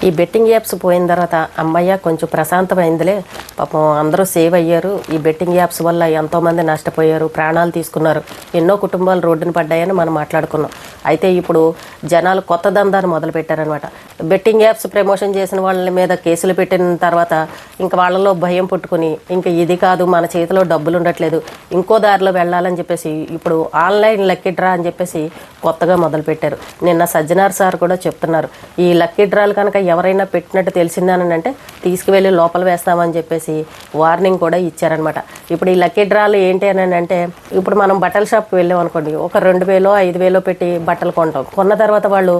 ఈ betting apps పోయిన తర్వాత అమ్మయ్య కొంచెం ప్రశాంతమైందిలే, పాపం అందరూ సేవ్ అయ్యారు. ఈ బెట్టింగ్ యాప్స్ వల్ల ఎంతోమంది నష్టపోయారు, ప్రాణాలు తీసుకున్నారు, ఎన్నో కుటుంబాలు రోడ్డున పడ్డాయని మనం మాట్లాడుకున్నాం. అయితే ఇప్పుడు జనాలు కొత్త దందాన్ని మొదలుపెట్టారనమాట. బెట్టింగ్ యాప్స్ ప్రమోషన్ చేసిన వాళ్ళ మీద కేసులు పెట్టిన తర్వాత ఇంకా వాళ్ళలో భయం పుట్టుకుని ఇంకా ఇది కాదు, మన చేతిలో డబ్బులు ఉండట్లేదు, ఇంకో దారిలో వెళ్ళాలని చెప్పేసి ఇప్పుడు ఆన్లైన్ లక్కీ డ్రా అని చెప్పేసి కొత్తగా మొదలుపెట్టారు. నిన్న సజ్జనార్ సార్ కూడా చెప్తున్నారు, ఈ లక్కీ డ్రాలు కనుక ఎవరైనా పెట్టినట్టు తెలిసిందని అంటే తీసుకువెళ్ళి లోపల వేస్తామని చెప్పేసి వార్నింగ్ కూడా ఇచ్చారనమాట. ఇప్పుడు ఈ లక్కీ డ్రాలు ఏంటి అని అంటే, ఇప్పుడు మనం బట్టల షాప్కి వెళ్ళాం అనుకోండి, ఒక 2,000 5,000 పెట్టి బట్టలు కొంటాం. కొన్న తర్వాత వాళ్ళు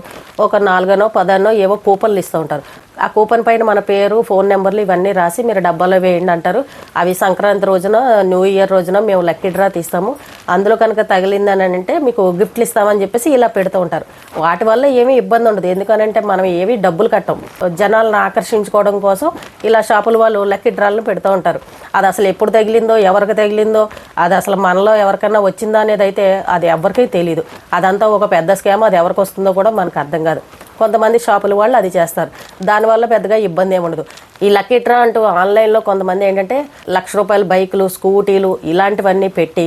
ఒక 4 10 ఏవో కూపన్లు ఇస్తూ ఉంటారు. ఆ కూపన్ పైన మన పేరు, ఫోన్ నెంబర్లు ఇవన్నీ రాసి మీరు డబ్బాలో వేయండి అంటారు. అవి సంక్రాంతి రోజున, న్యూ ఇయర్ రోజున మేము లక్కీ డ్రా తీస్తాము, అందులో కనుక తగిలిందని అంటే మీకు గిఫ్ట్లు ఇస్తామని చెప్పేసి ఇలా పెడుతూ ఉంటారు. వాటి వల్ల ఏమీ ఇబ్బంది ఉండదు, ఎందుకనంటే మనం ఏవి డబ్బులు కట్టం. జనాలను ఆకర్షించుకోవడం కోసం ఇలా షాపుల వాళ్ళు లక్కీ డ్రాలను పెడుతూ ఉంటారు. అది అసలు ఎప్పుడు తగిలిందో, ఎవరికి తగిలిందో, అది అసలు మనలో ఎవరికైనా వచ్చిందా అనేది అయితే అది ఎవరికీ తెలియదు. అదంతా ఒక పెద్ద స్కామ్, అది ఎవరికి వస్తుందో కూడా మనకు అర్థం కాదు. కొంతమంది షాపుల వాళ్ళు అది చేస్తారు, దానివల్ల పెద్దగా ఇబ్బంది ఏమి ఉండదు. ఈ లక్కీ డ్రా అంటూ ఆన్లైన్లో కొంతమంది ఏంటంటే ₹1,00,000 బైకులు, స్కూటీలు ఇలాంటివన్నీ పెట్టి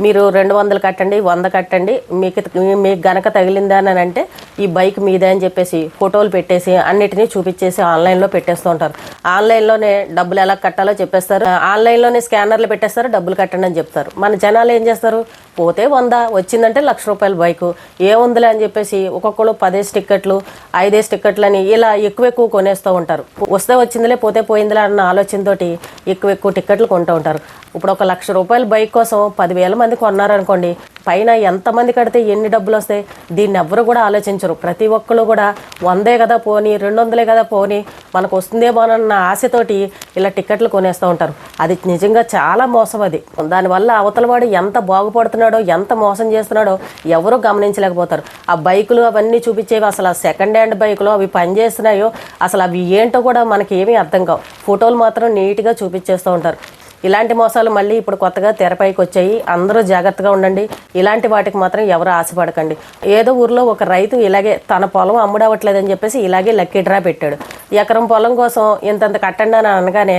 మీరు 200 కట్టండి, 100 కట్టండి, మీకు గనక తగిలిందా అని అంటే ఈ బైక్ మీదే అని చెప్పేసి ఫోటోలు పెట్టేసి అన్నిటినీ చూపించేసి ఆన్లైన్లో పెట్టేస్తూ ఉంటారు. ఆన్లైన్లోనే డబ్బులు ఎలా కట్టాలో చెప్పేస్తారు, ఆన్లైన్లోనే స్కానర్లు పెట్టేస్తారు, డబ్బులు కట్టండి అని చెప్తారు. మన జనాలు ఏం చేస్తారు, పోతే 100, వచ్చిందంటే ₹1,00,000 బైకు, ఏముందిలే అని చెప్పేసి ఒక్కొక్కరు 10 టికెట్లు 5 టికెట్లు అని ఇలా ఎక్కువ కొనేస్తూ ఉంటారు. వస్తే వచ్చిందిలే, పోతే పోయిందిలే అన్న ఆలోచనతోటి ఎక్కువ టికెట్లు కొంటూ ఉంటారు. ఇప్పుడు ఒక ₹1,00,000 బైక్ కోసం 10,000 మంది కొన్నారనుకోండి, పైన ఎంతమంది కడితే ఎన్ని డబ్బులు వస్తాయి, దీన్ని ఎవ్వరు కూడా ఆలోచించరు. ప్రతి ఒక్కరు కూడా 100 కదా పోనీ, 200 కదా పోనీ, మనకు వస్తుందేమోనన్న ఆశతోటి ఇలా టికెట్లు కొనేస్తూ ఉంటారు. అది నిజంగా చాలా మోసం. అది దానివల్ల అవతలవాడు ఎంత బాగుపడుతున్నాడో, ఎంత మోసం చేస్తున్నాడో ఎవరూ గమనించలేకపోతారు. ఆ బైకులు అవన్నీ చూపించేవి అసలు సెకండ్ హ్యాండ్ బైకులు అవి పనిచేస్తున్నాయో అసలు అవి ఏంటో కూడా మనకి ఏమీ అర్థం కావు. ఫోటోలు మాత్రం నీట్గా చూపించేస్తూ ఉంటారు. ఇలాంటి మోసాలు మళ్ళీ ఇప్పుడు కొత్తగా తెరపైకి వచ్చాయి. అందరూ జాగ్రత్తగా ఉండండి. ఇలాంటి వాటికి మాత్రం ఎవరు ఆశపడకండి. ఏదో ఊర్లో ఒక రైతు ఇలాగే తన పొలం అమ్ముడవట్లేదని చెప్పేసి ఇలాగే లక్కీ డ్రా పెట్టాడు. ఎకరం పొలం కోసం ఇంతంత కట్టండి అని అనగానే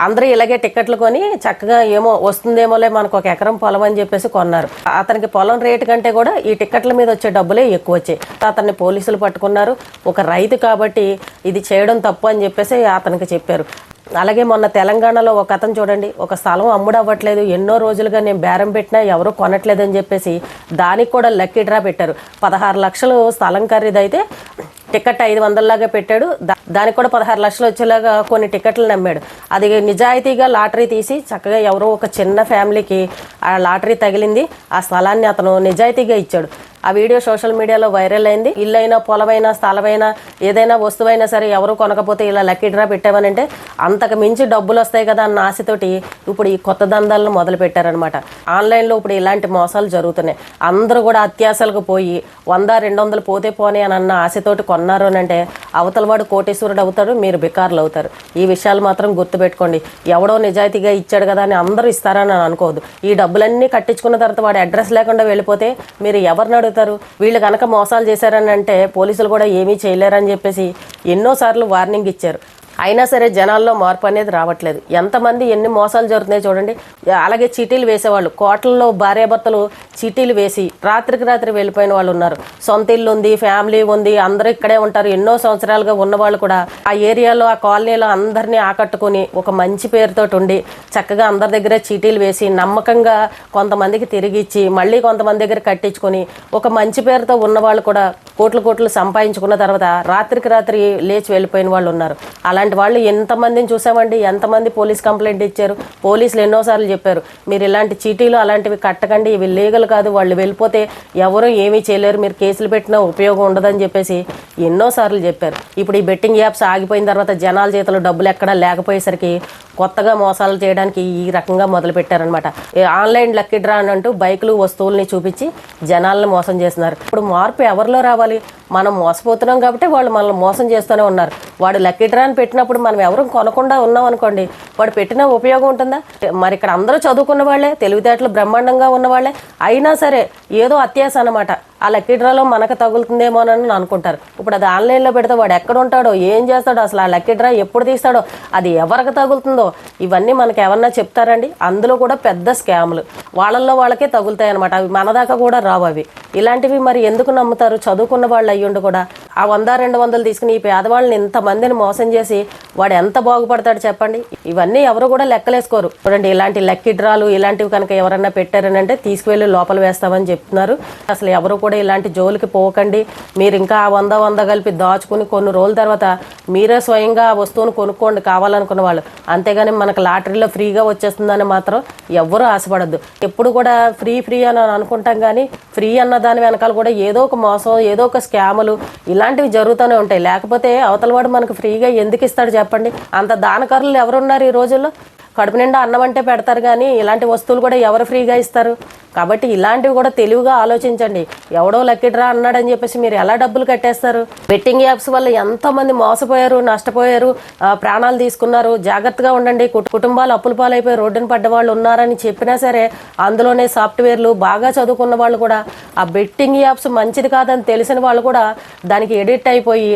అందరూ ఇలాగే టికెట్లు కొని చక్కగా ఏమో వస్తుందేమోలే మనకు ఒక ఎకరం పొలం అని చెప్పేసి కొన్నారు. అతనికి పొలం రేటు కంటే కూడా ఈ టికెట్ల మీద వచ్చే డబ్బులే ఎక్కువ వచ్చాయి. అతన్ని పోలీసులు పట్టుకున్నారు. ఒక రైతు కాబట్టి ఇది చేయడం తప్పు అని చెప్పేసి అతనికి చెప్పారు. అలాగే మొన్న తెలంగాణలో ఒక అతను చూడండి, ఒక స్థలం అమ్ముడవ్వట్లేదు, ఎన్నో రోజులుగా నేను బేరం పెట్టినా ఎవరూ కొనట్లేదని చెప్పేసి దానికి కూడా లక్కీ డ్రా పెట్టారు. 16 లక్షలు స్థలం ఖరీదైతే టికెట్ 500 లాగా పెట్టాడు. దానికి కూడా 16 లక్షలు వచ్చేలాగా కొన్ని టికెట్లు నమ్మాడు. అది నిజాయితీగా లాటరీ తీసి చక్కగా ఎవరో ఒక చిన్న ఫ్యామిలీకి ఆ లాటరీ తగిలింది. ఆ స్థలాన్ని అతను నిజాయితీగా ఇచ్చాడు. ఆ వీడియో సోషల్ మీడియాలో వైరల్ అయింది. ఇల్లైనా, పొలమైనా, స్థలమైనా, ఏదైనా వస్తువైనా సరే ఎవరు కొనకపోతే ఇలా లక్కీ డ్రా పెట్టామనంటే అంతకు మించి డబ్బులు వస్తాయి కదా అన్న ఆశతోటి ఇప్పుడు ఈ కొత్త దందాలను మొదలు పెట్టారనమాట. ఆన్లైన్లో ఇప్పుడు ఇలాంటి మోసాలు జరుగుతున్నాయి. అందరూ కూడా అత్యాశలకు పోయి 100 200 పోతే పోనీ అని అన్న ఆశతోటి కొన్నారు అని అంటే అవతల వాడు కోటీశ్వరుడు అవుతాడు, మీరు బికారులు అవుతారు. ఈ విషయాలు మాత్రం గుర్తుపెట్టుకోండి. ఎవడో నిజాయితీగా ఇచ్చాడు కదా అని అందరూ ఇస్తారని అనుకోవద్దు. ఈ డబ్బులన్నీ కట్టించుకున్న తర్వాత వాడు అడ్రస్ లేకుండా వెళ్ళిపోతే మీరు ఎవరిని అడుగుతారు? వీళ్ళు కనుక మోసాలు చేశారని అంటే పోలీసులు కూడా ఏమీ చేయలేరని చెప్పేసి ఎన్నోసార్లు వార్నింగ్ ఇచ్చారు. అయినా సరే జనాల్లో మార్పు అనేది రావట్లేదు. ఎంతమంది ఎన్ని మోసాలు జరుగుతున్నాయి చూడండి. అలాగే చీటీలు వేసేవాళ్ళు, కోట్లలో భార్యాభర్తలు చీటీలు వేసి రాత్రికి రాత్రి వెళ్ళిపోయిన వాళ్ళు ఉన్నారు. సొంత ఇల్లు ఉంది, ఫ్యామిలీ ఉంది, అందరూ ఇక్కడే ఉంటారు, ఎన్నో సంవత్సరాలుగా ఉన్నవాళ్ళు కూడా ఆ ఏరియాలో, ఆ కాలనీలో అందరినీ ఆకట్టుకుని ఒక మంచి పేరుతో ఉండి చక్కగా అందరి దగ్గర చీటీలు వేసి నమ్మకంగా కొంతమందికి తిరిగి ఇచ్చి మళ్ళీ కొంతమంది దగ్గర కట్టించుకొని ఒక మంచి పేరుతో ఉన్నవాళ్ళు కూడా కోట్లు సంపాదించుకున్న తర్వాత రాత్రికి రాత్రి లేచి వెళ్ళిపోయిన వాళ్ళు ఉన్నారు. అలాంటి వాళ్ళు ఎంతమందిని చూసామండి. ఎంతమంది పోలీస్ కంప్లైంట్ ఇచ్చారు. పోలీసులు ఎన్నోసార్లు చెప్పారు, మీరు ఇలాంటి చీటీలు అలాంటివి కట్టకండి, ఇవి లీగల్ కాదు, వాళ్ళు వెళ్ళిపోతే ఎవరూ ఏమీ చేయలేరు, మీరు కేసులు పెట్టినా ఉపయోగం ఉండదని చెప్పేసి ఎన్నోసార్లు చెప్పారు. ఇప్పుడు ఈ బెట్టింగ్ యాప్స్ ఆగిపోయిన తర్వాత జనాల చేతిలో డబ్బులు ఎక్కడా లేకపోయేసరికి కొత్తగా మోసాలు చేయడానికి ఈ రకంగా మొదలు పెట్టారనమాట. ఆన్లైన్ లక్కీ డ్రా అంటూ బైకులు, వస్తువుల్ని చూపించి జనాలను మోసం చేస్తున్నారు. ఇప్పుడు మార్పు ఎవరిలో రావాలి? మనం మోసపోతున్నాం కాబట్టి వాళ్ళు మనల్ని మోసం చేస్తూనే ఉన్నారు. వాడు లక్కీ డ్రాని పెట్టినప్పుడు మనం ఎవరు కొనకుండా ఉన్నాం అనుకోండి, వాడు పెట్టిన ఉపయోగం ఉంటుందా? మరి ఇక్కడ అందరూ చదువుకున్న వాళ్ళే, తెలివితేటలు బ్రహ్మాండంగా ఉన్నవాళ్లే, అయినా సరే ఏదో అత్యాశ అనమాట. ఆ లక్కీ డ్రాలో మనకు తగులుతుందేమోనని అనుకుంటారు. ఇప్పుడు అది ఆన్లైన్లో పెడితే వాడు ఎక్కడ ఉంటాడో, ఏం చేస్తాడో, అసలు ఆ లక్కీ డ్రా ఎప్పుడు తీస్తాడో, అది ఎవరికి తగులుతుందో ఇవన్నీ మనకు ఎవరన్నా చెప్తారండి? అందులో కూడా పెద్ద స్కాములు, వాళ్ళకే తగులుతాయి అనమాట. అవి మన దాకా కూడా రావు. అవి ఇలాంటివి మరి ఎందుకు నమ్ముతారు? చదువుకున్న వాళ్ళు అయ్యుండి కూడా ఆ 100-200 తీసుకుని ఈ పేదవాళ్ళని ఇంతమందిని మోసం చేసి వాడు ఎంత బాగుపడతాడు చెప్పండి? ఇవన్నీ ఎవరు కూడా లెక్కలేసుకోరు. చూడండి, ఇలాంటి లక్కీ డ్రాలు ఇలాంటివి కనుక ఎవరన్నా పెట్టారని అంటే తీసుకువెళ్ళి లోపల వేస్తామని చెప్తున్నారు. అసలు ఎవరు కూడా ఇలాంటి జోలికి పోకండి. మీరు ఇంకా 100 కలిపి దాచుకుని కొన్ని రోజుల తర్వాత మీరే స్వయంగా ఆ వస్తువును కొనుక్కోండి కావాలనుకున్న వాళ్ళు. అంతేగాని మనకు లాటరీలో ఫ్రీగా వచ్చేస్తుందని మాత్రం ఎవ్వరూ ఆశపడద్దు. ఎప్పుడు కూడా ఫ్రీ అని అనుకుంటాం, కానీ ఫ్రీ అన్న దాని వెనకాల కూడా ఏదో ఒక మోసం, ఏదో ఒక స్కాములు ఇలాంటివి జరుగుతూనే ఉంటాయి. లేకపోతే అవతల వాడు మనకు ఫ్రీగా ఎందుకు ఇస్తాడు చెప్పండి? అంత దానకరులు ఎవరున్నారు ఈ రోజుల్లో? కడుపు నిండా అన్నం అంటే పెడతారు, కానీ ఇలాంటి వస్తువులు కూడా ఎవరు ఫ్రీగా ఇస్తారు? కాబట్టి ఇలాంటివి కూడా తెలివిగా ఆలోచించండి. ఎవడో లక్కీ డ్రా అన్నాడని చెప్పేసి మీరు ఎలా డబ్బులు కట్టేస్తారు? బెట్టింగ్ యాప్స్ వల్ల ఎంతోమంది మోసపోయారు, నష్టపోయారు, ప్రాణాలు తీసుకున్నారు. జాగ్రత్తగా ఉండండి. కుటుంబాలు అప్పుల పాలైపోయి రోడ్డున పడ్డ వాళ్ళు ఉన్నారని చెప్పినా సరే అందులోనే సాఫ్ట్వేర్లు బాగా చదువుకున్న వాళ్ళు కూడా ఆ బెట్టింగ్ యాప్స్ మంచిది కాదని తెలిసిన వాళ్ళు కూడా దానికి ఎడిక్ట్ అయిపోయి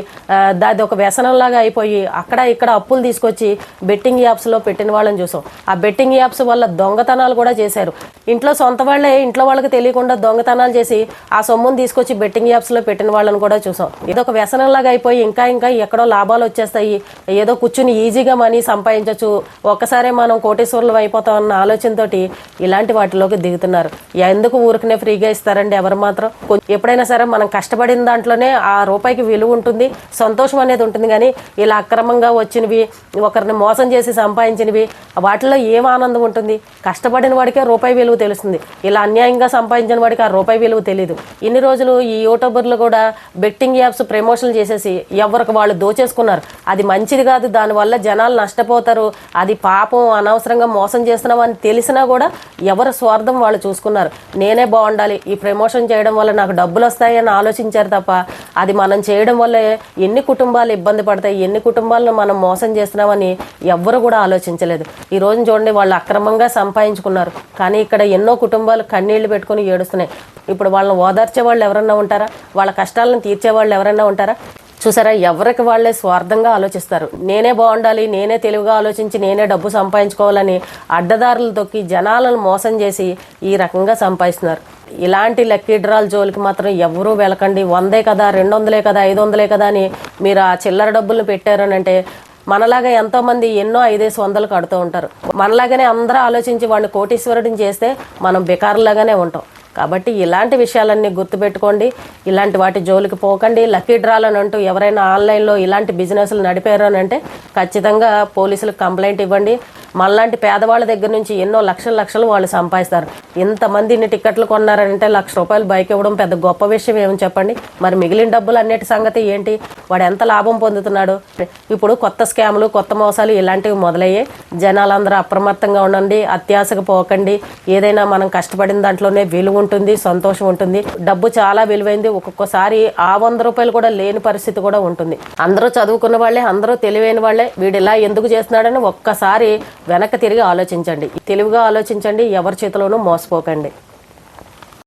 దాది ఒక వ్యసనంలాగా అయిపోయి అక్కడ ఇక్కడ అప్పులు తీసుకొచ్చి బెట్టింగ్ యాప్స్లో పెట్టిన వాళ్ళని చూసాం. ఆ బెట్టింగ్ యాప్స్ వల్ల దొంగతనాలు కూడా చేశారు. ఇంట్లో సొంత వాళ్ళే ఇంట్లో వాళ్ళకి తెలియకుండా దొంగతనాలు చేసి ఆ సొమ్మును తీసుకొచ్చి బెట్టింగ్ యాప్స్లో పెట్టిన వాళ్ళని కూడా చూసాం. ఇదొక వ్యసనంలాగా అయిపోయి ఇంకా ఎక్కడో లాభాలు వచ్చేస్తాయి, ఏదో కూర్చుని ఈజీగా మనీ సంపాదించవచ్చు, ఒక్కసారే మనం కోటీశ్వరులు అయిపోతాం అన్న ఆలోచనతోటి ఇలాంటి వాటిలోకి దిగుతున్నారు. ఎందుకు ఊరికనే ఫ్రీగా ఇస్తారండి ఎవరు మాత్రం? ఎప్పుడైనా సరే మనం కష్టపడిన దాంట్లోనే ఆ రూపాయికి విలువ ఉంటుంది, సంతోషం అనేది ఉంటుంది. కానీ ఇలా అక్రమంగా వచ్చినవి, ఒకరిని మోసం చేసి సంపాదించినవి, వాటిలో ఏం ఆనందం ఉంటుంది? కష్టపడిన వాడికే రూపాయి విలువ తెలుస్తుంది. ఇలా అన్యాయంగా సంపాదించిన వాడికి ఆ రూపాయి విలువ తెలియదు. ఇన్ని రోజులు ఈ యూట్యూబర్లు కూడా బెట్టింగ్ యాప్స్ ప్రమోషన్లు చేసేసి ఎవరికి వాళ్ళు దోచేసుకున్నారు. అది మంచిది కాదు, దానివల్ల జనాలు నష్టపోతారు, అది పాపం, అనవసరంగా మోసం చేస్తున్నాం అని తెలిసినా కూడా ఎవరి స్వార్థం వాళ్ళు చూసుకున్నారు. నేనే బాగుండాలి, ఈ ప్రమోషన్ చేయడం వల్ల నాకు డబ్బులు వస్తాయని ఆలోచించారు తప్ప అది మనం చేయడం వల్ల ఎన్ని కుటుంబాలు ఇబ్బంది పడతాయి, ఎన్ని కుటుంబాలను మనం మోసం చేస్తున్నామని ఎవ్వరు కూడా ఆలోచించలేదు. ఈ రోజు చూడండి, వాళ్ళు అక్రమంగా సంపాదించుకున్నారు, కానీ ఇక్కడ ఎన్నో కుటుంబాలు కన్నీళ్లు పెట్టుకుని ఏడుస్తున్నాయి. ఇప్పుడు వాళ్ళని ఓదార్చే వాళ్ళు ఎవరన్నా ఉంటారా? వాళ్ళ కష్టాలను తీర్చే వాళ్ళు ఎవరన్నా ఉంటారా? చూసారా, ఎవరికి వాళ్ళే స్వార్థంగా ఆలోచిస్తారు. నేనే బాగుండాలి, నేనే తెలివిగా ఆలోచించి నేనే డబ్బు సంపాదించుకోవాలని అడ్డదారులు తొక్కి జనాలను మోసం చేసి ఈ రకంగా సంపాదిస్తున్నారు. ఇలాంటి లక్కీ డ్రాల జోలికి మాత్రం ఎవరూ వెళ్ళకండి. 100 కదా, 200 కదా, 500 కదా అని మీరు ఆ చిల్లర డబ్బులను పెట్టారనంటే మనలాగా ఎంతోమంది ఎన్నో 500 కడుతూ ఉంటారు. మనలాగానే అందరూ ఆలోచించి వాడిని కోటీశ్వరుడిని చేస్తే మనం బెకారులాగానే ఉంటాం. కాబట్టి ఇలాంటి విషయాలన్నీ గుర్తుపెట్టుకోండి. ఇలాంటి వాటి జోలికి పోకండి. లక్కీ డ్రాలను అంటూ ఎవరైనా ఆన్లైన్లో ఇలాంటి బిజినెస్లు నడిపారు అని అంటే ఖచ్చితంగా పోలీసులకు కంప్లైంట్ ఇవ్వండి. మనలాంటి పేదవాళ్ళ దగ్గర నుంచి ఎన్నో లక్షలు వాళ్ళు సంపాదిస్తారు. ఇంతమంది ఇన్ని టికెట్లు కొన్నారంటే ₹1,00,000 బైక్ ఇవ్వడం పెద్ద గొప్ప విషయం ఏమని చెప్పండి? మరి మిగిలిన డబ్బులు అన్నిటి సంగతి ఏంటి? వాడు ఎంత లాభం పొందుతున్నాడు? ఇప్పుడు కొత్త స్కాములు, కొత్త మోసాలు ఇలాంటివి మొదలయ్యే. జనాలందరూ అప్రమత్తంగా ఉండండి, అత్యాశకు పోకండి. ఏదైనా మనం కష్టపడిన దాంట్లోనే విలువ ఉంటుంది, సంతోషం ఉంటుంది. డబ్బు చాలా విలువైంది. ఒక్కొక్కసారి ఆ ₹100 కూడా లేని పరిస్థితి కూడా ఉంటుంది. అందరూ చదువుకున్న వాళ్ళే, అందరూ తెలివైన వాళ్ళే. వీడు ఇలా ఎందుకు చేస్తున్నాడని ఒక్కసారి వెనక్కి తిరిగి ఆలోచించండి. తెలివిగా ఆలోచించండి. ఎవరి చేతిలోనూ మోసపోకండి.